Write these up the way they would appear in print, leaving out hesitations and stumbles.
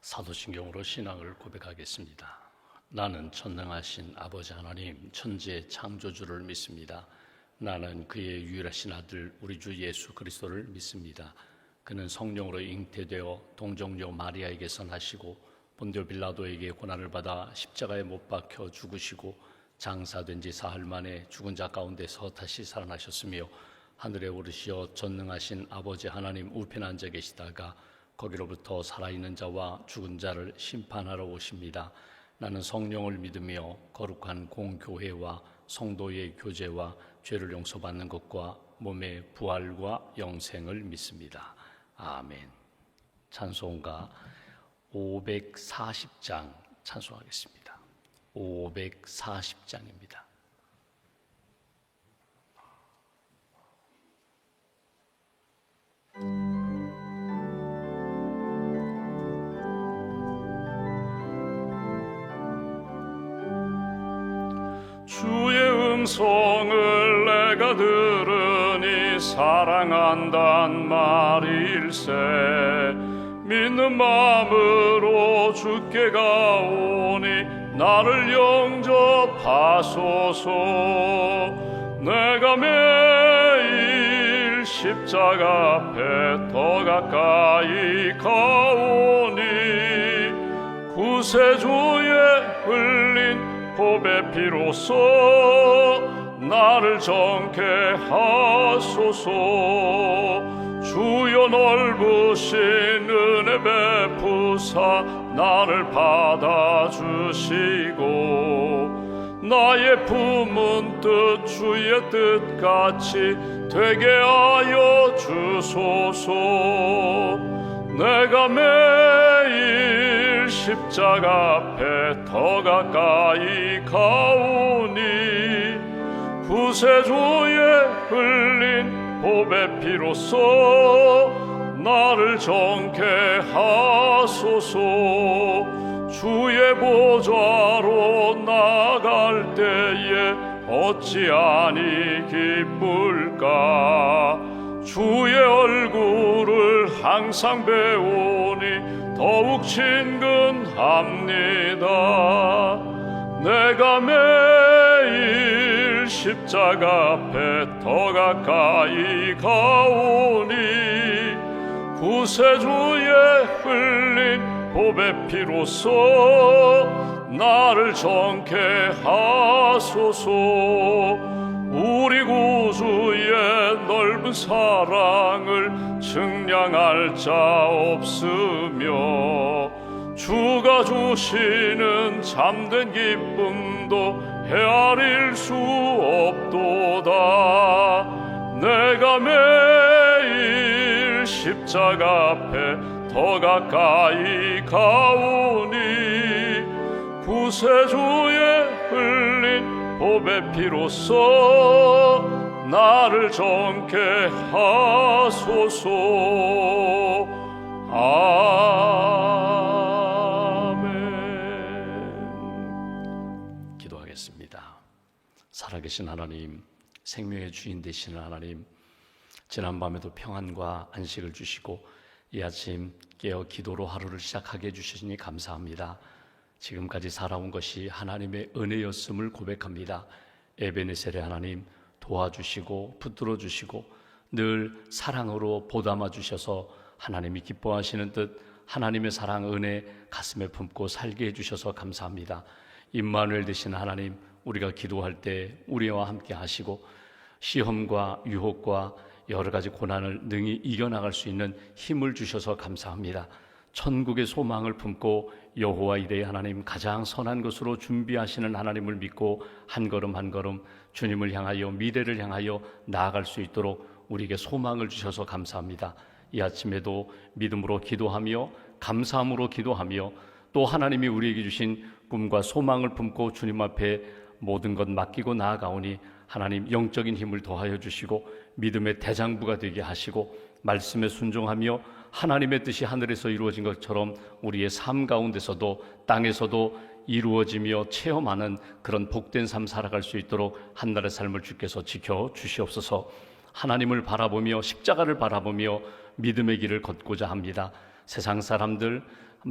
사도신경으로 신앙을 고백하겠습니다. 나는 전능하신 아버지 하나님 천지의 창조주를 믿습니다. 나는 그의 유일하신 아들 우리 주 예수 그리스도를 믿습니다. 그는 성령으로 잉태되어 동정녀 마리아에게서 나시고 본디오 빌라도에게 고난을 받아 십자가에 못 박혀 죽으시고 장사된 지 사흘 만에 죽은 자 가운데서 다시 살아나셨으며 하늘에 오르시어 전능하신 아버지 하나님 우편에 앉아 계시다가 거기로부터 살아있는 자와 죽은 자를 심판하러 오십니다. 나는 성령을 믿으며 거룩한 공교회와 성도의 교제와 죄를 용서받는 것과 몸의 부활과 영생을 믿습니다. 아멘. 찬송가 540장 찬송하겠습니다. 540장입니다. 주의 음성을 내가 들으니 사랑한단 말일세. 믿는 마음으로 주께 가오니 나를 영접하소서. 내가 매일 십자가 앞에 더 가까이 가오니 구세주의 흘린 보배 피로써 나를 정케 하소서. 주여 넓으신 은혜 베푸사 나를 받아주시고 나의 품은 뜻 주의 뜻같이 되게 하여 주소서. 내가 매일 십자가 앞에 더 가까이 가오니 구세주의 흘린 보배 피로써 나를 정케 하소서. 주의 보좌로 나갈 때에 어찌하니 기쁠까. 주의 얼굴을 항상 배우니 더욱 친근합니다. 내가 매일 십자가 앞에 더 가까이 가오니 구세주의 흘린 보배 피로써 나를 정케 하소서. 우리 구주의 넓은 사랑을 증량할 자 없으며 주가 주시는 참된 기쁨도 헤아릴 수 없도다. 내가 매일 십자가 앞에 더 가까이 가오니 구세주의 흘린 보배 피로써 나를 정케 하소서. 아멘. 기도하겠습니다. 살아계신 하나님, 생명의 주인 되시는 하나님, 지난밤에도 평안과 안식을 주시고 이 아침 깨어 기도로 하루를 시작하게 해주시니 감사합니다. 지금까지 살아온 것이 하나님의 은혜였음을 고백합니다. 에베네셀의 하나님 도와주시고 붙들어 주시고 늘 사랑으로 보담아 주셔서 하나님이 기뻐하시는 뜻 하나님의 사랑 은혜 가슴에 품고 살게 해주셔서 감사합니다. 임마누엘 되신 하나님, 우리가 기도할 때 우리와 함께 하시고 시험과 유혹과 여러 가지 고난을 능히 이겨나갈 수 있는 힘을 주셔서 감사합니다. 천국의 소망을 품고 여호와 이레의 하나님, 가장 선한 것으로 준비하시는 하나님을 믿고 한 걸음 한 걸음 주님을 향하여 미래를 향하여 나아갈 수 있도록 우리에게 소망을 주셔서 감사합니다. 이 아침에도 믿음으로 기도하며 감사함으로 기도하며 또 하나님이 우리에게 주신 꿈과 소망을 품고 주님 앞에 모든 것 맡기고 나아가오니 하나님 영적인 힘을 더하여 주시고 믿음의 대장부가 되게 하시고 말씀에 순종하며 하나님의 뜻이 하늘에서 이루어진 것처럼 우리의 삶 가운데서도 땅에서도 이루어지며 체험하는 그런 복된 삶 살아갈 수 있도록 한날의 삶을 주께서 지켜 주시옵소서. 하나님을 바라보며 십자가를 바라보며 믿음의 길을 걷고자 합니다. 세상 사람들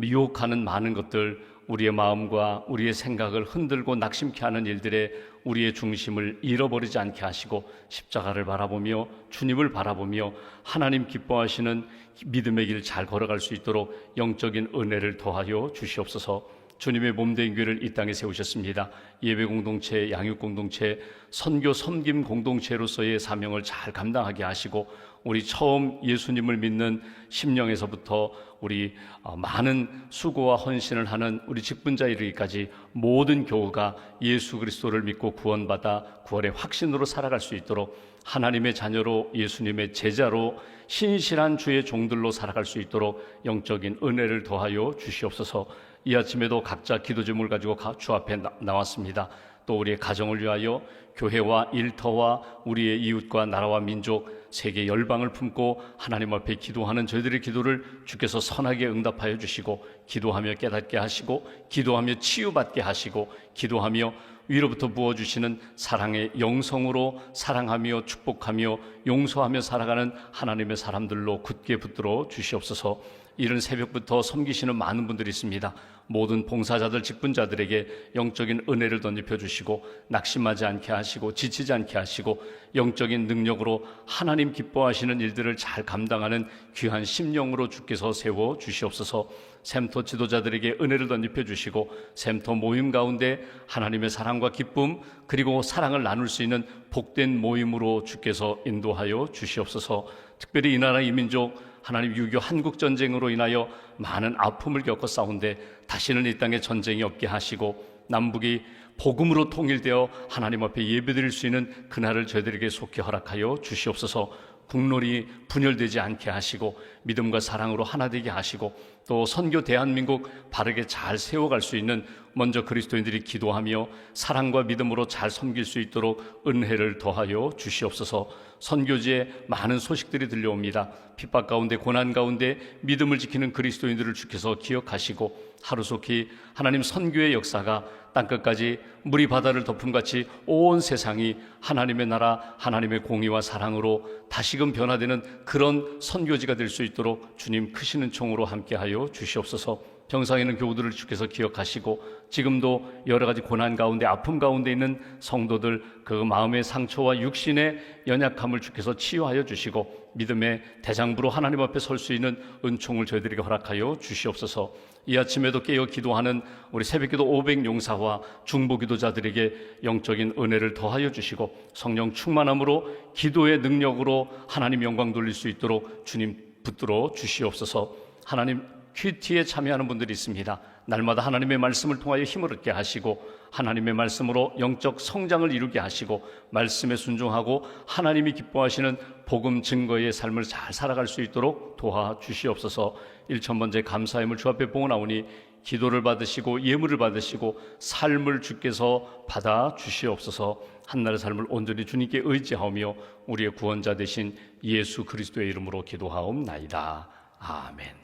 유혹하는 많은 것들, 우리의 마음과 우리의 생각을 흔들고 낙심케 하는 일들에 우리의 중심을 잃어버리지 않게 하시고 십자가를 바라보며 주님을 바라보며 하나님 기뻐하시는 믿음의 길 잘 걸어갈 수 있도록 영적인 은혜를 더하여 주시옵소서. 주님의 몸된 교회를 이 땅에 세우셨습니다. 예배 공동체, 양육 공동체, 선교 섬김 공동체로서의 사명을 잘 감당하게 하시고 우리 처음 예수님을 믿는 심령에서부터 우리 많은 수고와 헌신을 하는 우리 직분자 이르기까지 모든 교우가 예수 그리스도를 믿고 구원받아 구원의 확신으로 살아갈 수 있도록 하나님의 자녀로 예수님의 제자로 신실한 주의 종들로 살아갈 수 있도록 영적인 은혜를 더하여 주시옵소서. 이 아침에도 각자 기도 제목을 가지고 주 앞에 나왔습니다. 또 우리의 가정을 위하여 교회와 일터와 우리의 이웃과 나라와 민족 세계 열방을 품고 하나님 앞에 기도하는 저희들의 기도를 주께서 선하게 응답하여 주시고 기도하며 깨닫게 하시고 기도하며 치유받게 하시고 기도하며 위로부터 부어주시는 사랑의 영성으로 사랑하며 축복하며 용서하며 살아가는 하나님의 사람들로 굳게 붙들어 주시옵소서. 이른 새벽부터 섬기시는 많은 분들이 있습니다. 모든 봉사자들, 직분자들에게 영적인 은혜를 덧입혀 주시고 낙심하지 않게 하시고 지치지 않게 하시고 영적인 능력으로 하나님 기뻐하시는 일들을 잘 감당하는 귀한 심령으로 주께서 세워 주시옵소서. 샘터 지도자들에게 은혜를 덧입혀 주시고 샘터 모임 가운데 하나님의 사랑과 기쁨 그리고 사랑을 나눌 수 있는 복된 모임으로 주께서 인도하여 주시옵소서. 특별히 이 나라 이 민족 하나님 6.25 한국전쟁으로 인하여 많은 아픔을 겪어 싸운데 다시는 이 땅에 전쟁이 없게 하시고 남북이 복음으로 통일되어 하나님 앞에 예배드릴 수 있는 그날을 저희들에게 속히 허락하여 주시옵소서. 국론이 분열되지 않게 하시고 믿음과 사랑으로 하나 되게 하시고 또 선교 대한민국 바르게 잘 세워갈 수 있는 먼저 그리스도인들이 기도하며 사랑과 믿음으로 잘 섬길 수 있도록 은혜를 더하여 주시옵소서. 선교지에 많은 소식들이 들려옵니다. 핍박 가운데 고난 가운데 믿음을 지키는 그리스도인들을 주께서 기억하시고 하루속히 하나님 선교의 역사가 땅끝까지 물이 바다를 덮음같이 온 세상이 하나님의 나라 하나님의 공의와 사랑으로 다시금 변화되는 그런 선교지가 될 수 있도록 주님 크시는 총으로 함께하여 주시옵소서. 병상에 있는 교우들을 주께서 기억하시고 지금도 여러 가지 고난 가운데 아픔 가운데 있는 성도들 그 마음의 상처와 육신의 연약함을 주께서 치유하여 주시고 믿음의 대장부로 하나님 앞에 설 수 있는 은총을 저희들에게 허락하여 주시옵소서. 이 아침에도 깨어 기도하는 우리 새벽기도 500용사와 중보기도자들에게 영적인 은혜를 더하여 주시고 성령 충만함으로 기도의 능력으로 하나님 영광 돌릴 수 있도록 주님 붙들어 주시옵소서. 하나님 큐티에 참여하는 분들이 있습니다. 날마다 하나님의 말씀을 통하여 힘을 얻게 하시고 하나님의 말씀으로 영적 성장을 이루게 하시고 말씀에 순종하고 하나님이 기뻐하시는 복음 증거의 삶을 잘 살아갈 수 있도록 도와주시옵소서. 1000번째 감사함을 주 앞에 봉헌하오니 기도를 받으시고 예물을 받으시고 삶을 주께서 받아주시옵소서. 한날의 삶을 온전히 주님께 의지하며 우리의 구원자 되신 예수 그리스도의 이름으로 기도하옵나이다. 아멘.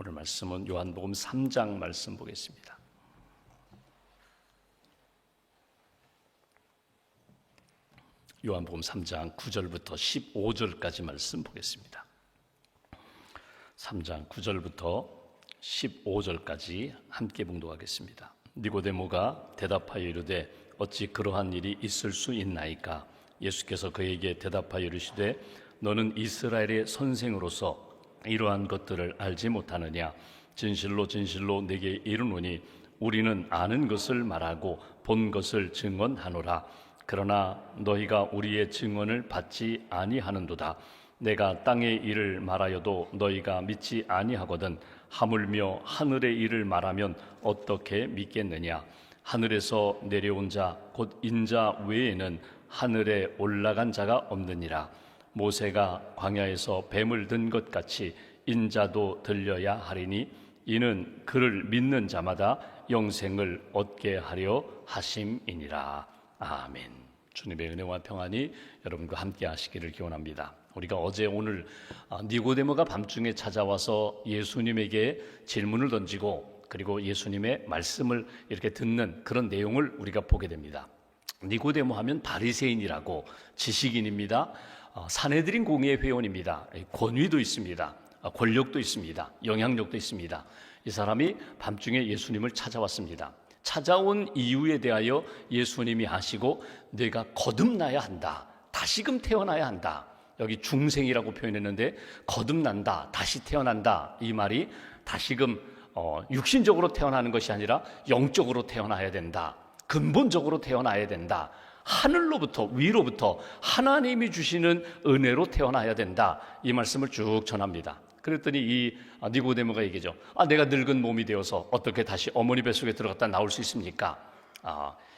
오늘 말씀은 요한복음 3장 말씀 보겠습니다. 요한복음 3장 9절부터 15절까지 말씀 보겠습니다. 3장 9절부터 15절까지 함께 봉독하겠습니다. 니고데모가 대답하여 이르되 어찌 그러한 일이 있을 수 있나이까? 예수께서 그에게 대답하여 이르시되 너는 이스라엘의 선생으로서 이러한 것들을 알지 못하느냐? 진실로 진실로 내게 이르노니 우리는 아는 것을 말하고 본 것을 증언하노라. 그러나 너희가 우리의 증언을 받지 아니하는도다. 내가 땅의 일을 말하여도 너희가 믿지 아니하거든 하물며 하늘의 일을 말하면 어떻게 믿겠느냐? 하늘에서 내려온 자 곧 인자 외에는 하늘에 올라간 자가 없느니라. 모세가 광야에서 뱀을 든 것 같이 인자도 들려야 하리니 이는 그를 믿는 자마다 영생을 얻게 하려 하심이니라. 아멘. 주님의 은혜와 평안이 여러분과 함께 하시기를 기원합니다. 우리가 어제 오늘 니고데모가 밤중에 찾아와서 예수님에게 질문을 던지고 그리고 예수님의 말씀을 이렇게 듣는 그런 내용을 우리가 보게 됩니다. 니고데모 하면 바리새인이라고 지식인입니다. 산헤드린 공의회 회원입니다. 권위도 있습니다. 권력도 있습니다. 영향력도 있습니다. 이 사람이 밤중에 예수님을 찾아왔습니다. 찾아온 이유에 대하여 예수님이 아시고 내가 거듭나야 한다. 다시금 태어나야 한다. 여기 중생이라고 표현했는데 거듭난다, 다시 태어난다. 이 말이 다시금 육신적으로 태어나는 것이 아니라 영적으로 태어나야 된다. 근본적으로 태어나야 된다. 하늘로부터 위로부터 하나님이 주시는 은혜로 태어나야 된다. 이 말씀을 쭉 전합니다. 그랬더니 이 니고데모가 얘기죠. 내가 늙은 몸이 되어서 어떻게 다시 어머니 뱃속에 들어갔다 나올 수 있습니까?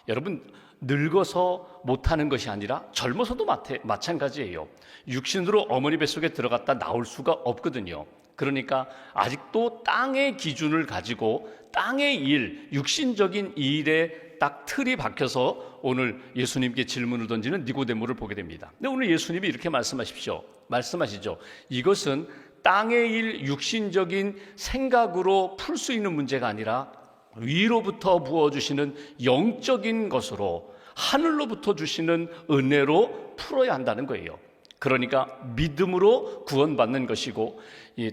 여러분, 늙어서 못하는 것이 아니라 젊어서도 마찬가지예요. 육신으로 어머니 뱃속에 들어갔다 나올 수가 없거든요. 그러니까 아직도 땅의 기준을 가지고 땅의 일, 육신적인 일에 딱 틀이 박혀서 오늘 예수님께 질문을 던지는 니고데모를 보게 됩니다. 근데 오늘 예수님이 이렇게 말씀하시죠. 이것은 땅의 일, 육신적인 생각으로 풀 수 있는 문제가 아니라 위로부터 부어주시는 영적인 것으로 하늘로부터 주시는 은혜로 풀어야 한다는 거예요. 그러니까 믿음으로 구원받는 것이고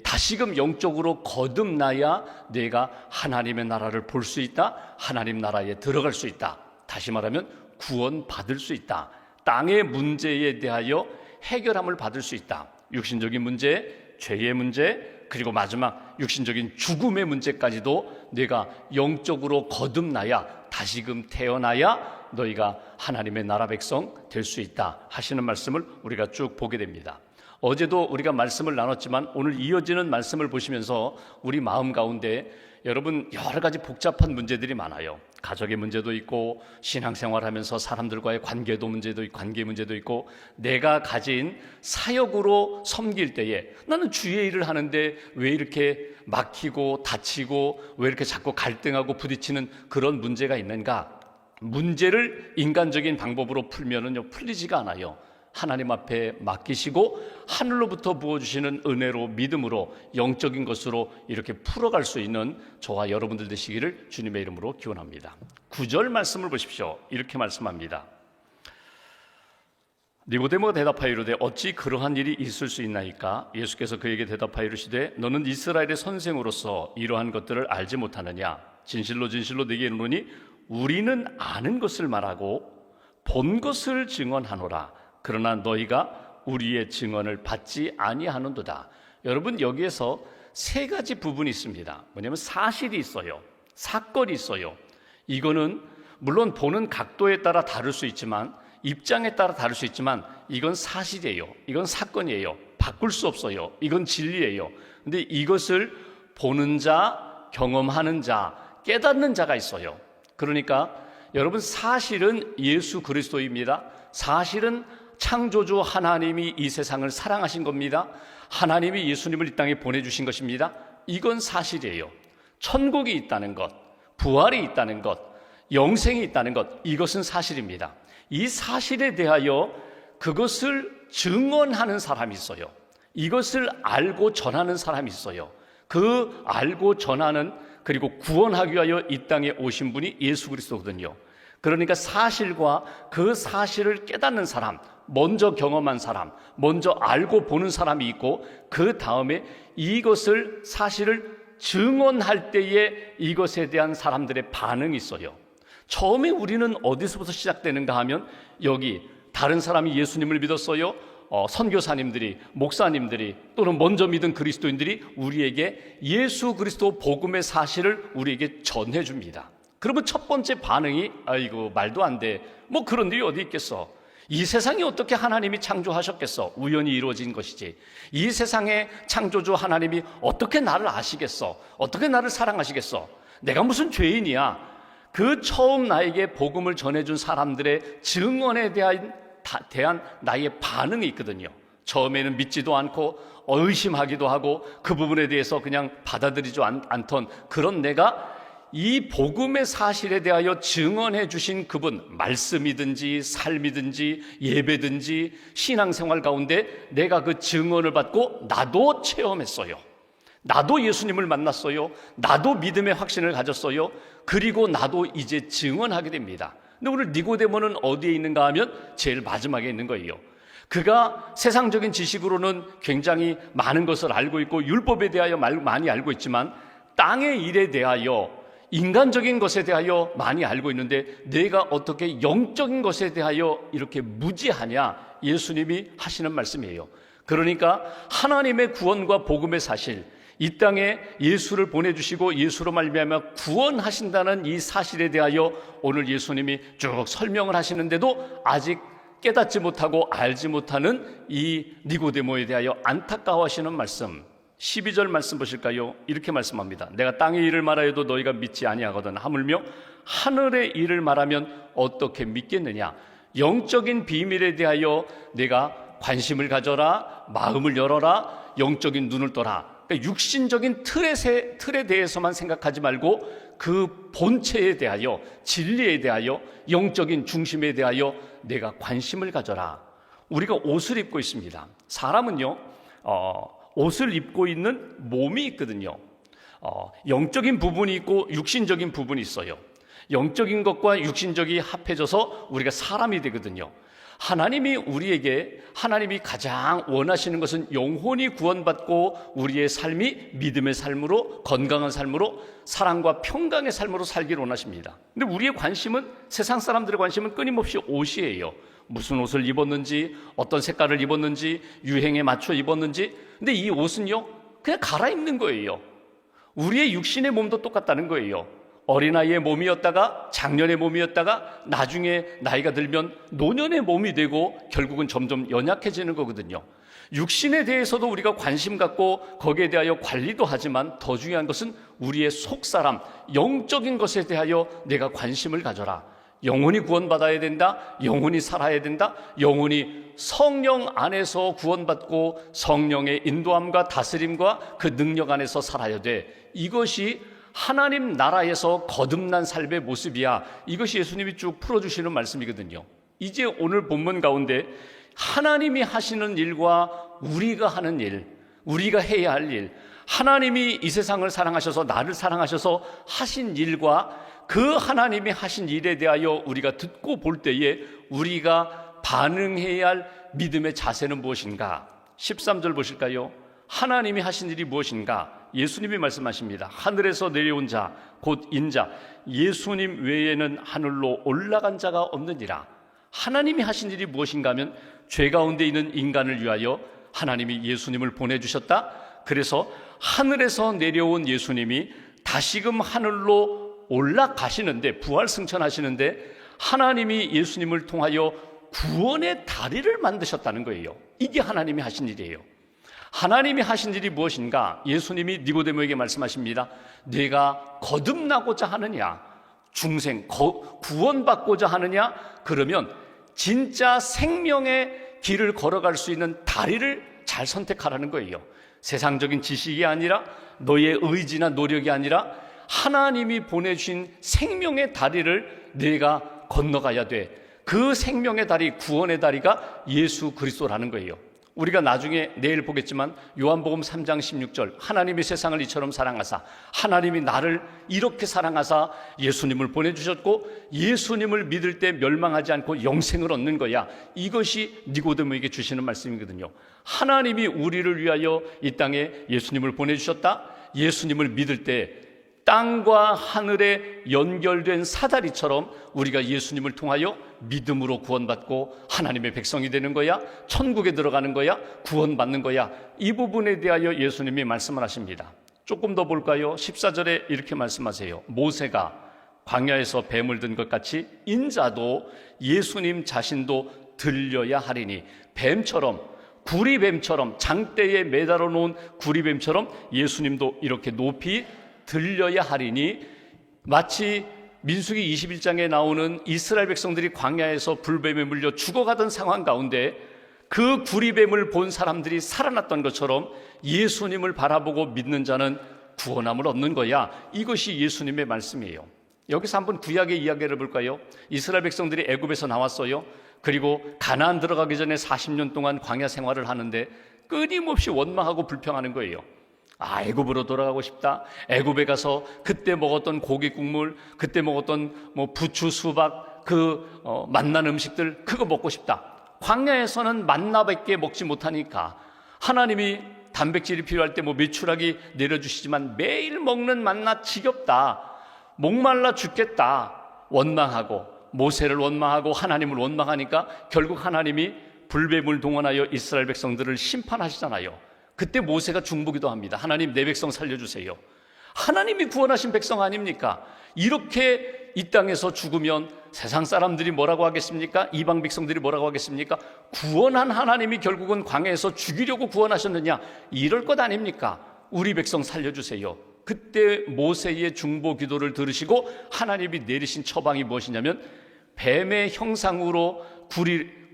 다시금 영적으로 거듭나야 내가 하나님의 나라를 볼 수 있다. 하나님 나라에 들어갈 수 있다. 다시 말하면 구원받을 수 있다. 땅의 문제에 대하여 해결함을 받을 수 있다. 육신적인 문제, 죄의 문제, 그리고 마지막 육신적인 죽음의 문제까지도 내가 영적으로 거듭나야 다시금 태어나야 너희가 하나님의 나라 백성 될 수 있다 하시는 말씀을 우리가 쭉 보게 됩니다. 어제도 우리가 말씀을 나눴지만 오늘 이어지는 말씀을 보시면서 우리 마음 가운데 여러분 여러 가지 복잡한 문제들이 많아요. 가족의 문제도 있고 신앙생활하면서 사람들과의 관계 문제도 있고 내가 가진 사역으로 섬길 때에 나는 주의 일을 하는데 왜 이렇게 막히고 다치고 왜 이렇게 자꾸 갈등하고 부딪히는 그런 문제가 있는가? 문제를 인간적인 방법으로 풀면은요 풀리지가 않아요. 하나님 앞에 맡기시고 하늘로부터 부어주시는 은혜로 믿음으로 영적인 것으로 이렇게 풀어갈 수 있는 저와 여러분들 되시기를 주님의 이름으로 기원합니다. 9절 말씀을 보십시오. 이렇게 말씀합니다. 니고데모가 대답하여 이르되 어찌 그러한 일이 있을 수 있나이까? 예수께서 그에게 대답하여 이르시되 너는 이스라엘의 선생으로서 이러한 것들을 알지 못하느냐? 진실로 진실로 네게 이르노니 우리는 아는 것을 말하고 본 것을 증언하노라. 그러나 너희가 우리의 증언을 받지 아니하는도다. 여러분 여기에서 세 가지 부분이 있습니다. 뭐냐면 사실이 있어요. 사건이 있어요. 이거는 물론 보는 각도에 따라 다를 수 있지만 입장에 따라 다를 수 있지만 이건 사실이에요. 이건 사건이에요. 바꿀 수 없어요. 이건 진리예요. 근데 이것을 보는 자, 경험하는 자, 깨닫는 자가 있어요. 그러니까 여러분 사실은 예수 그리스도입니다. 사실은 창조주 하나님이 이 세상을 사랑하신 겁니다. 하나님이 예수님을 이 땅에 보내주신 것입니다. 이건 사실이에요. 천국이 있다는 것, 부활이 있다는 것, 영생이 있다는 것, 이것은 사실입니다. 이 사실에 대하여 그것을 증언하는 사람이 있어요. 이것을 알고 전하는 사람이 있어요. 그 알고 전하는 그리고 구원하기 위하여 이 땅에 오신 분이 예수 그리스도거든요. 그러니까 사실과 그 사실을 깨닫는 사람, 먼저 경험한 사람, 먼저 알고 보는 사람이 있고 그 다음에 이것을 사실을 증언할 때에 이것에 대한 사람들의 반응이 있어요. 처음에 우리는 어디서부터 시작되는가 하면 여기 다른 사람이 예수님을 믿었어요. 선교사님들이, 목사님들이 또는 먼저 믿은 그리스도인들이 우리에게 예수 그리스도 복음의 사실을 우리에게 전해줍니다. 그러면 첫 번째 반응이 아이고 말도 안 돼. 뭐 그런 일이 어디 있겠어. 이 세상이 어떻게 하나님이 창조하셨겠어. 우연히 이루어진 것이지. 이 세상의 창조주 하나님이 어떻게 나를 아시겠어. 어떻게 나를 사랑하시겠어. 내가 무슨 죄인이야. 그 처음 나에게 복음을 전해준 사람들의 증언에 대한 나의 반응이 있거든요. 처음에는 믿지도 않고 의심하기도 하고 그 부분에 대해서 그냥 받아들이지 않던 그런 내가 이 복음의 사실에 대하여 증언해 주신 그분, 말씀이든지 삶이든지 예배든지 신앙생활 가운데 내가 그 증언을 받고 나도 체험했어요. 나도 예수님을 만났어요. 나도 믿음의 확신을 가졌어요. 그리고 나도 이제 증언하게 됩니다. 근데 오늘 니고데모는 어디에 있는가 하면 제일 마지막에 있는 거예요. 그가 세상적인 지식으로는 굉장히 많은 것을 알고 있고 율법에 대하여 많이 알고 있지만 땅의 일에 대하여, 인간적인 것에 대하여 많이 알고 있는데 내가 어떻게 영적인 것에 대하여 이렇게 무지하냐, 예수님이 하시는 말씀이에요. 그러니까 하나님의 구원과 복음의 사실, 이 땅에 예수를 보내주시고 예수로 말미암아 구원하신다는 이 사실에 대하여 오늘 예수님이 쭉 설명을 하시는데도 아직 깨닫지 못하고 알지 못하는 이 니고데모에 대하여 안타까워하시는 말씀, 12절 말씀 보실까요? 이렇게 말씀합니다. 내가 땅의 일을 말하여도 너희가 믿지 아니하거든 하물며 하늘의 일을 말하면 어떻게 믿겠느냐. 영적인 비밀에 대하여 내가 관심을 가져라, 마음을 열어라, 영적인 눈을 떠라. 그러니까 육신적인 틀에 대해서만 생각하지 말고 그 본체에 대하여, 진리에 대하여, 영적인 중심에 대하여 내가 관심을 가져라. 우리가 옷을 입고 있습니다. 사람은요, 옷을 입고 있는 몸이 있거든요. 영적인 부분이 있고 육신적인 부분이 있어요. 영적인 것과 육신적이 합해져서 우리가 사람이 되거든요. 하나님이 우리에게, 하나님이 가장 원하시는 것은 영혼이 구원받고 우리의 삶이 믿음의 삶으로, 건강한 삶으로, 사랑과 평강의 삶으로 살기를 원하십니다. 근데 우리의 관심은, 세상 사람들의 관심은 끊임없이 옷이에요. 무슨 옷을 입었는지, 어떤 색깔을 입었는지, 유행에 맞춰 입었는지. 근데 이 옷은요, 그냥 갈아입는 거예요. 우리의 육신의 몸도 똑같다는 거예요. 어린아이의 몸이었다가 장년의 몸이었다가 나중에 나이가 들면 노년의 몸이 되고 결국은 점점 연약해지는 거거든요. 육신에 대해서도 우리가 관심 갖고 거기에 대하여 관리도 하지만 더 중요한 것은 우리의 속사람, 영적인 것에 대하여 내가 관심을 가져라. 영혼이 구원받아야 된다. 영혼이 살아야 된다. 영혼이 성령 안에서 구원받고 성령의 인도함과 다스림과 그 능력 안에서 살아야 돼. 이것이 하나님 나라에서 거듭난 삶의 모습이야. 이것이 예수님이 쭉 풀어주시는 말씀이거든요. 이제 오늘 본문 가운데 하나님이 하시는 일과 우리가 하는 일, 우리가 해야 할 일, 하나님이 이 세상을 사랑하셔서 나를 사랑하셔서 하신 일과 그 하나님이 하신 일에 대하여 우리가 듣고 볼 때에 우리가 반응해야 할 믿음의 자세는 무엇인가? 13절 보실까요? 하나님이 하신 일이 무엇인가? 예수님이 말씀하십니다. 하늘에서 내려온 자, 곧 인자, 예수님 외에는 하늘로 올라간 자가 없느니라. 하나님이 하신 일이 무엇인가 하면 죄 가운데 있는 인간을 위하여 하나님이 예수님을 보내주셨다. 그래서 하늘에서 내려온 예수님이 다시금 하늘로 올라가시는데, 부활승천하시는데 하나님이 예수님을 통하여 구원의 다리를 만드셨다는 거예요. 이게 하나님이 하신 일이에요. 하나님이 하신 일이 무엇인가? 예수님이 니고데모에게 말씀하십니다. 네가 거듭나고자 하느냐? 중생, 구원받고자 하느냐? 그러면 진짜 생명의 길을 걸어갈 수 있는 다리를 잘 선택하라는 거예요. 세상적인 지식이 아니라, 너의 의지나 노력이 아니라 하나님이 보내주신 생명의 다리를 네가 건너가야 돼. 그 생명의 다리, 구원의 다리가 예수 그리스도라는 거예요. 우리가 나중에 내일 보겠지만 요한복음 3장 16절, 하나님이 세상을 이처럼 사랑하사, 하나님이 나를 이렇게 사랑하사 예수님을 보내주셨고 예수님을 믿을 때 멸망하지 않고 영생을 얻는 거야. 이것이 니고데모에게 주시는 말씀이거든요. 하나님이 우리를 위하여 이 땅에 예수님을 보내주셨다. 예수님을 믿을 때 땅과 하늘에 연결된 사다리처럼 우리가 예수님을 통하여 믿음으로 구원받고 하나님의 백성이 되는 거야, 천국에 들어가는 거야, 구원받는 거야. 이 부분에 대하여 예수님이 말씀을 하십니다. 조금 더 볼까요? 14절에 이렇게 말씀하세요. 모세가 광야에서 뱀을 든 것 같이 인자도, 예수님 자신도 들려야 하리니, 뱀처럼, 구리뱀처럼, 장대에 매달아 놓은 구리뱀처럼 예수님도 이렇게 높이 들려야 하리니, 마치 민수기 21장에 나오는 이스라엘 백성들이 광야에서 불뱀에 물려 죽어가던 상황 가운데 그 구리뱀을 본 사람들이 살아났던 것처럼 예수님을 바라보고 믿는 자는 구원함을 얻는 거야. 이것이 예수님의 말씀이에요. 여기서 한번 구약의 이야기를 볼까요? 이스라엘 백성들이 애굽에서 나왔어요. 그리고 가나안 들어가기 전에 40년 동안 광야 생활을 하는데 끊임없이 원망하고 불평하는 거예요. 애굽으로 돌아가고 싶다. 애굽에 가서 그때 먹었던 고기 국물, 그때 먹었던 부추, 수박, 만난 음식들, 그거 먹고 싶다. 광야에서는 만나밖에 먹지 못하니까 하나님이 단백질이 필요할 때 메추라기 내려주시지만 매일 먹는 만나 지겹다, 목말라 죽겠다 원망하고 모세를 원망하고 하나님을 원망하니까 결국 하나님이 불뱀을 동원하여 이스라엘 백성들을 심판하시잖아요. 그때 모세가 중보기도 합니다. 하나님, 내 백성 살려주세요. 하나님이 구원하신 백성 아닙니까? 이렇게 이 땅에서 죽으면 세상 사람들이 뭐라고 하겠습니까? 이방 백성들이 뭐라고 하겠습니까? 구원한 하나님이 결국은 광야에서 죽이려고 구원하셨느냐? 이럴 것 아닙니까? 우리 백성 살려주세요. 그때 모세의 중보 기도를 들으시고 하나님이 내리신 처방이 무엇이냐면 뱀의 형상으로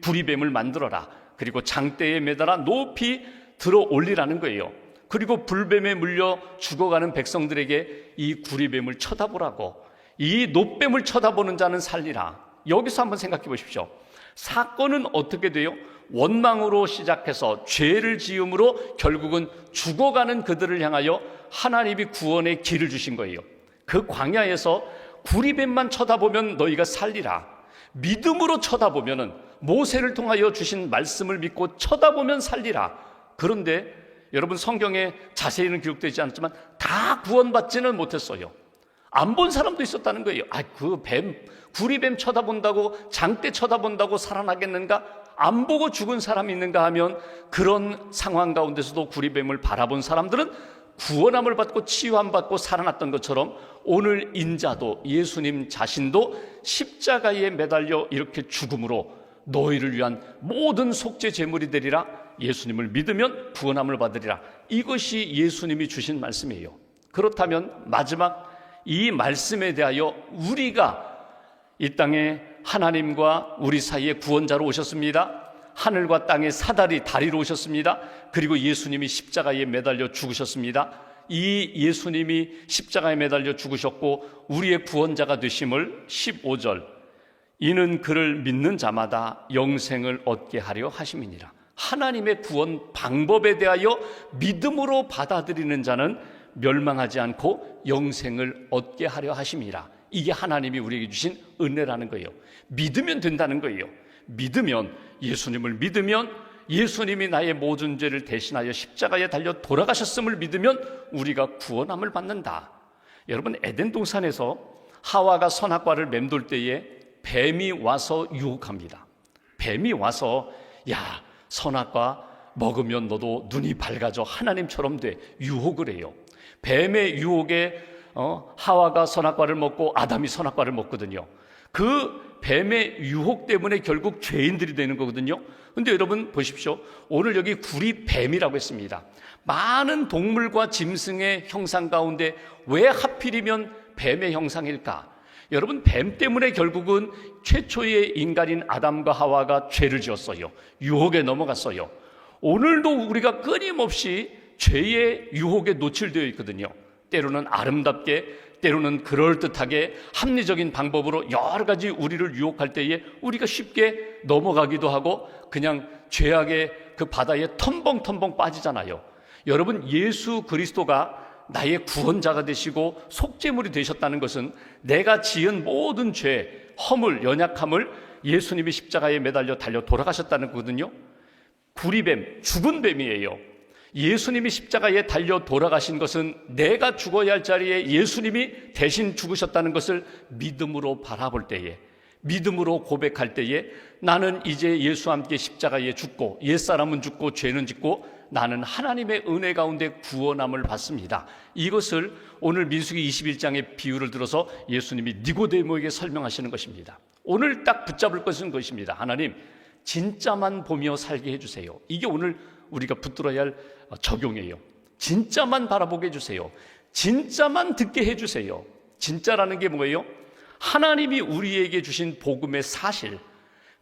구리뱀을 만들어라. 그리고 장대에 매달아 높이 들어 올리라는 거예요. 그리고 불뱀에 물려 죽어가는 백성들에게 이 구리뱀을 쳐다보라고, 이 놋뱀을 쳐다보는 자는 살리라. 여기서 한번 생각해 보십시오. 사건은 어떻게 돼요? 원망으로 시작해서 죄를 지음으로 결국은 죽어가는 그들을 향하여 하나님이 구원의 길을 주신 거예요. 그 광야에서 구리뱀만 쳐다보면 너희가 살리라. 믿음으로 쳐다보면은, 모세를 통하여 주신 말씀을 믿고 쳐다보면 살리라. 그런데 여러분, 성경에 자세히는 기록되지 않았지만 다 구원받지는 못했어요. 안 본 사람도 있었다는 거예요. 구리뱀 쳐다본다고, 장대 쳐다본다고 살아나겠는가? 안 보고 죽은 사람이 있는가 하면, 그런 상황 가운데서도 구리뱀을 바라본 사람들은 구원함을 받고 치유함 받고 살아났던 것처럼, 오늘 인자도, 예수님 자신도 십자가에 매달려 이렇게 죽음으로 너희를 위한 모든 속죄 제물이 되리라. 예수님을 믿으면 구원함을 받으리라. 이것이 예수님이 주신 말씀이에요. 그렇다면 마지막 이 말씀에 대하여 우리가 이 땅에 하나님과 우리 사이에 구원자로 오셨습니다. 하늘과 땅의 사다리, 다리로 오셨습니다. 그리고 예수님이 십자가에 매달려 죽으셨습니다. 이 예수님이 십자가에 매달려 죽으셨고 우리의 구원자가 되심을 15절, 이는 그를 믿는 자마다 영생을 얻게 하려 하심이니라. 하나님의 구원 방법에 대하여 믿음으로 받아들이는 자는 멸망하지 않고 영생을 얻게 하려 하심이라. 이게 하나님이 우리에게 주신 은혜라는 거예요. 믿으면 된다는 거예요. 믿으면, 예수님을 믿으면, 예수님이 나의 모든 죄를 대신하여 십자가에 달려 돌아가셨음을 믿으면 우리가 구원함을 받는다. 여러분, 에덴 동산에서 하와가 선악과를 맴돌 때에 뱀이 와서 유혹합니다. 뱀이 와서, 야, 선악과 먹으면 너도 눈이 밝아져, 하나님처럼 돼, 유혹을 해요. 뱀의 유혹에 하와가 선악과를 먹고 아담이 선악과를 먹거든요. 그 뱀의 유혹 때문에 결국 죄인들이 되는 거거든요. 근데 여러분 보십시오. 오늘 여기 구리뱀이라고 했습니다. 많은 동물과 짐승의 형상 가운데 왜 하필이면 뱀의 형상일까? 여러분, 뱀 때문에 결국은 최초의 인간인 아담과 하와가 죄를 지었어요. 유혹에 넘어갔어요. 오늘도 우리가 끊임없이 죄의 유혹에 노출되어 있거든요. 때로는 아름답게, 때로는 그럴듯하게 합리적인 방법으로 여러 가지 우리를 유혹할 때에 우리가 쉽게 넘어가기도 하고 그냥 죄악의 그 바다에 텀벙텀벙 빠지잖아요. 여러분, 예수 그리스도가 나의 구원자가 되시고 속죄물이 되셨다는 것은 내가 지은 모든 죄, 허물, 연약함을 예수님이 십자가에 매달려 달려 돌아가셨다는 거거든요. 구리뱀, 죽은 뱀이에요. 예수님이 십자가에 달려 돌아가신 것은 내가 죽어야 할 자리에 예수님이 대신 죽으셨다는 것을 믿음으로 바라볼 때에, 믿음으로 고백할 때에, 나는 이제 예수와 함께 십자가에 죽고 옛사람은 죽고 죄는 짓고 나는 하나님의 은혜 가운데 구원함을 받습니다. 이것을 오늘 민수기 21장의 비유를 들어서 예수님이 니고데모에게 설명하시는 것입니다. 오늘 딱 붙잡을 것은 것입니다. 하나님, 진짜만 보며 살게 해주세요. 이게 오늘 우리가 붙들어야 할 적용이에요. 진짜만 바라보게 해주세요. 진짜만 듣게 해주세요. 진짜라는 게 뭐예요? 하나님이 우리에게 주신 복음의 사실.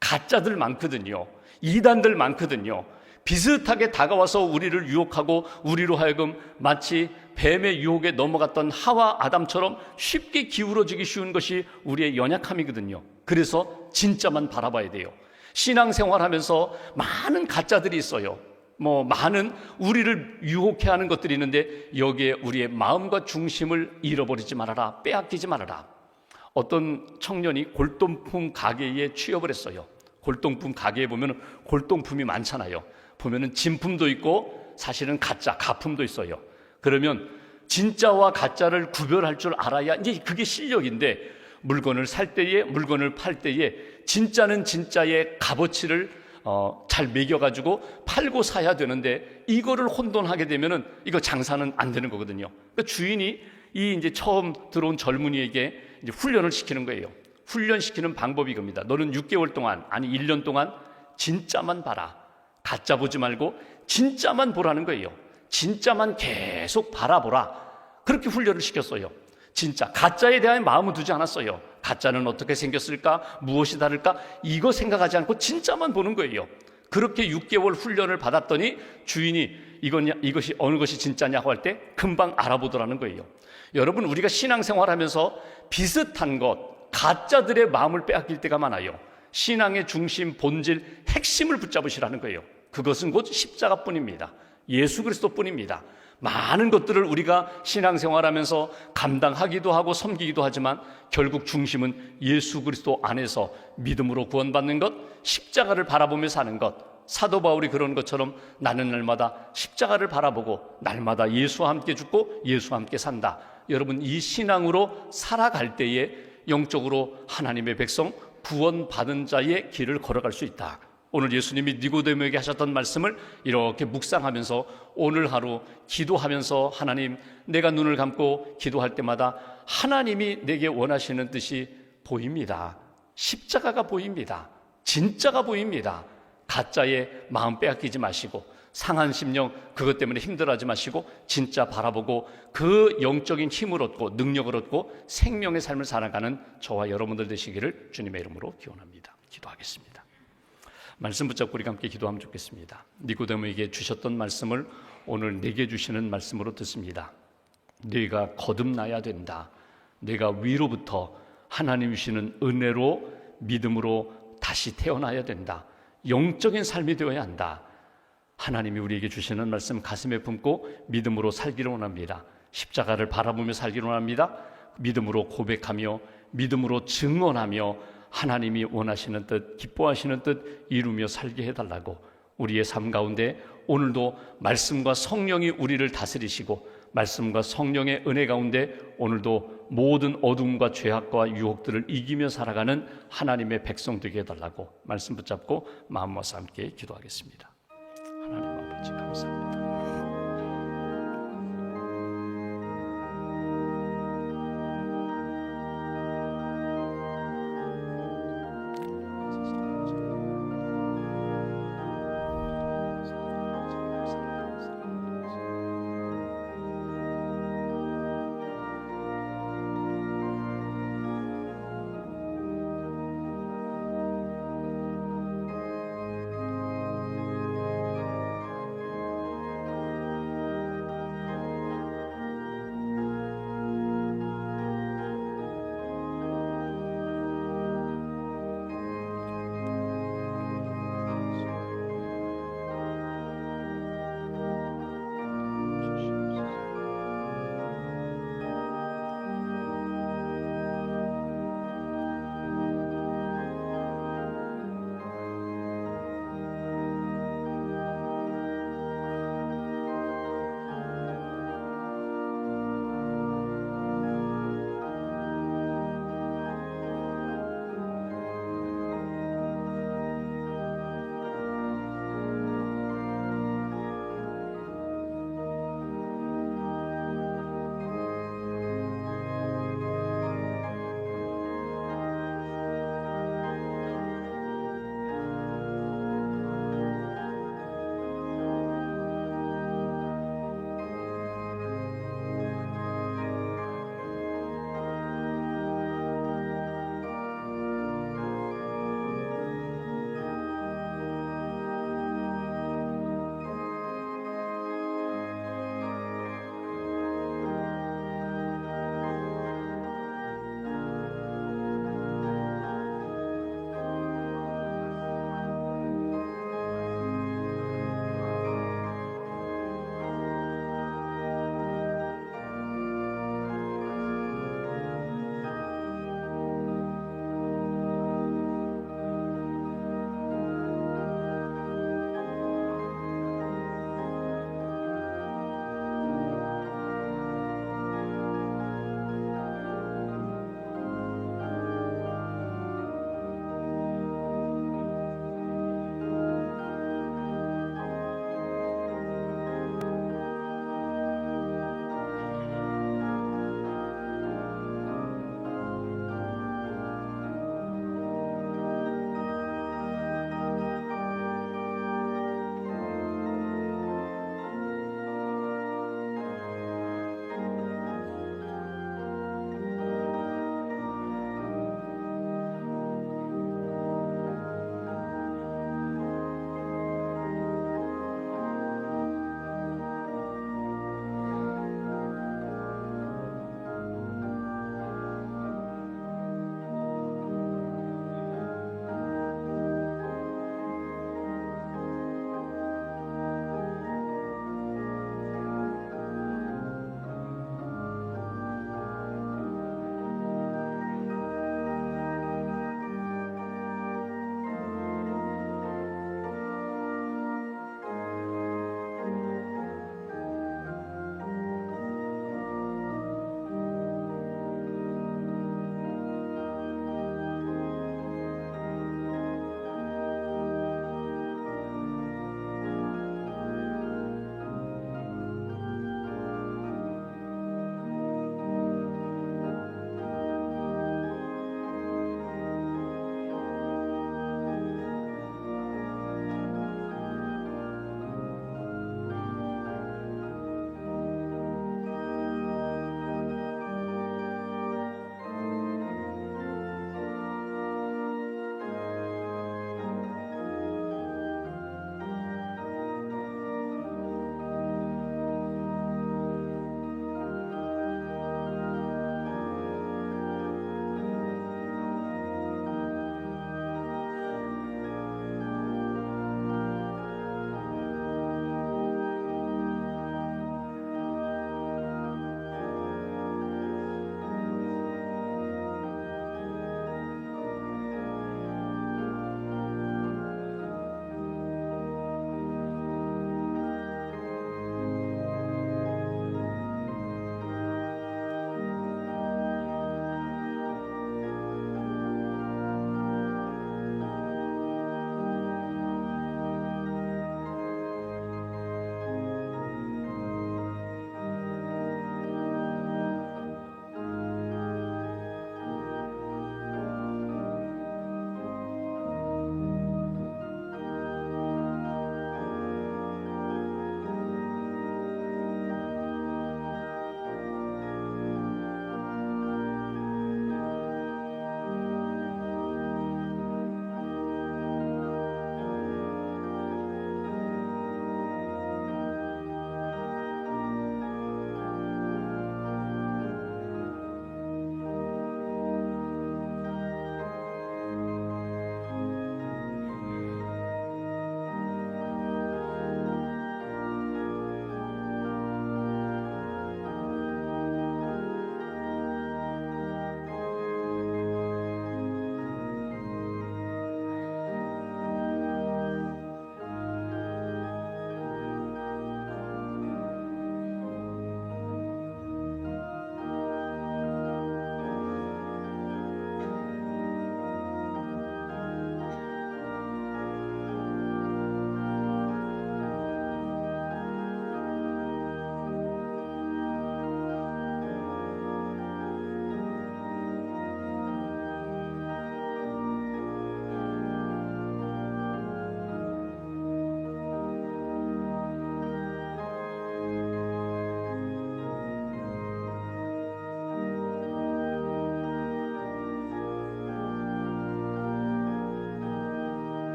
가짜들 많거든요. 이단들 많거든요. 비슷하게 다가와서 우리를 유혹하고 우리로 하여금 마치 뱀의 유혹에 넘어갔던 하와 아담처럼 쉽게 기울어지기 쉬운 것이 우리의 연약함이거든요. 그래서 진짜만 바라봐야 돼요. 신앙생활하면서 많은 가짜들이 있어요. 많은 우리를 유혹해 하는 것들이 있는데 여기에 우리의 마음과 중심을 잃어버리지 말아라. 빼앗기지 말아라. 어떤 청년이 골동품 가게에 취업을 했어요. 골동품 가게에 보면 골동품이 많잖아요. 보면은 진품도 있고 사실은 가짜, 가품도 있어요. 그러면 진짜와 가짜를 구별할 줄 알아야 이제 그게 실력인데, 물건을 살 때에, 물건을 팔 때에 진짜는 진짜의 값어치를 잘 매겨가지고 팔고 사야 되는데, 이거를 혼돈하게 되면은 이거 장사는 안 되는 거거든요. 그러니까 주인이 이 이제 처음 들어온 젊은이에게 이제 훈련을 시키는 거예요. 훈련시키는 방법이 이겁니다. 너는 6개월 동안, 아니 1년 동안 진짜만 봐라. 가짜 보지 말고 진짜만 보라는 거예요. 진짜만 계속 바라보라. 그렇게 훈련을 시켰어요. 진짜, 가짜에 대한 마음을 두지 않았어요. 가짜는 어떻게 생겼을까? 무엇이 다를까? 이거 생각하지 않고 진짜만 보는 거예요. 그렇게 6개월 훈련을 받았더니 주인이 이것이 어느 것이 진짜냐고 할 때 금방 알아보더라는 거예요. 여러분, 우리가 신앙생활하면서 비슷한 것, 가짜들의 마음을 빼앗길 때가 많아요. 신앙의 중심, 본질, 핵심을 붙잡으시라는 거예요. 그것은 곧 십자가뿐입니다. 예수 그리스도뿐입니다. 많은 것들을 우리가 신앙생활하면서 감당하기도 하고 섬기기도 하지만 결국 중심은 예수 그리스도 안에서 믿음으로 구원받는 것, 십자가를 바라보며 사는 것. 사도 바울이 그런 것처럼 나는 날마다 십자가를 바라보고 날마다 예수와 함께 죽고 예수와 함께 산다. 여러분, 이 신앙으로 살아갈 때에 영적으로 하나님의 백성, 구원받은 자의 길을 걸어갈 수 있다. 오늘 예수님이 니고데모에게 하셨던 말씀을 이렇게 묵상하면서 오늘 하루 기도하면서, 하나님, 내가 눈을 감고 기도할 때마다 하나님이 내게 원하시는 뜻이 보입니다. 십자가가 보입니다. 진짜가 보입니다. 가짜에 마음 빼앗기지 마시고, 상한 심령 그것 때문에 힘들어하지 마시고 진짜 바라보고 그 영적인 힘을 얻고 능력을 얻고 생명의 삶을 살아가는 저와 여러분들 되시기를 주님의 이름으로 기원합니다. 기도하겠습니다. 말씀 붙잡고 우리가 함께 기도하면 좋겠습니다. 니고데모에게 주셨던 말씀을 오늘 내게 주시는 말씀으로 듣습니다. 너희가 거듭나야 된다. 내가 위로부터 하나님 주시는 은혜로 믿음으로 다시 태어나야 된다. 영적인 삶이 되어야 한다. 하나님이 우리에게 주시는 말씀 가슴에 품고 믿음으로 살기를 원합니다. 십자가를 바라보며 살기를 원합니다. 믿음으로 고백하며 믿음으로 증언하며 하나님이 원하시는 뜻, 기뻐하시는 뜻 이루며 살게 해달라고, 우리의 삶 가운데 오늘도 말씀과 성령이 우리를 다스리시고 말씀과 성령의 은혜 가운데 오늘도 모든 어둠과 죄악과 유혹들을 이기며 살아가는 하나님의 백성 되게 해달라고 말씀 붙잡고 마음 모아서 함께 기도하겠습니다. 하나님 아버지 감사합니다.